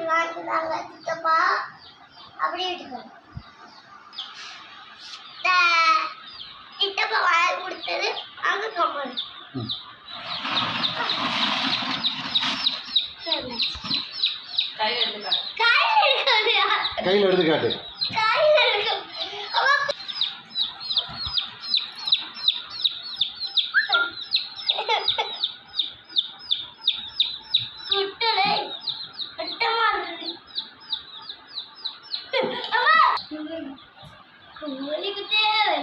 வாங்கினாங்க சித்தப்பா அப்படியே எடுக்கணும். சித்தப்பா வாங்கி கொடுத்தது அங்கே கம்மல் கையில் எடுத்து காட்டு. கோழிக்கு தேவை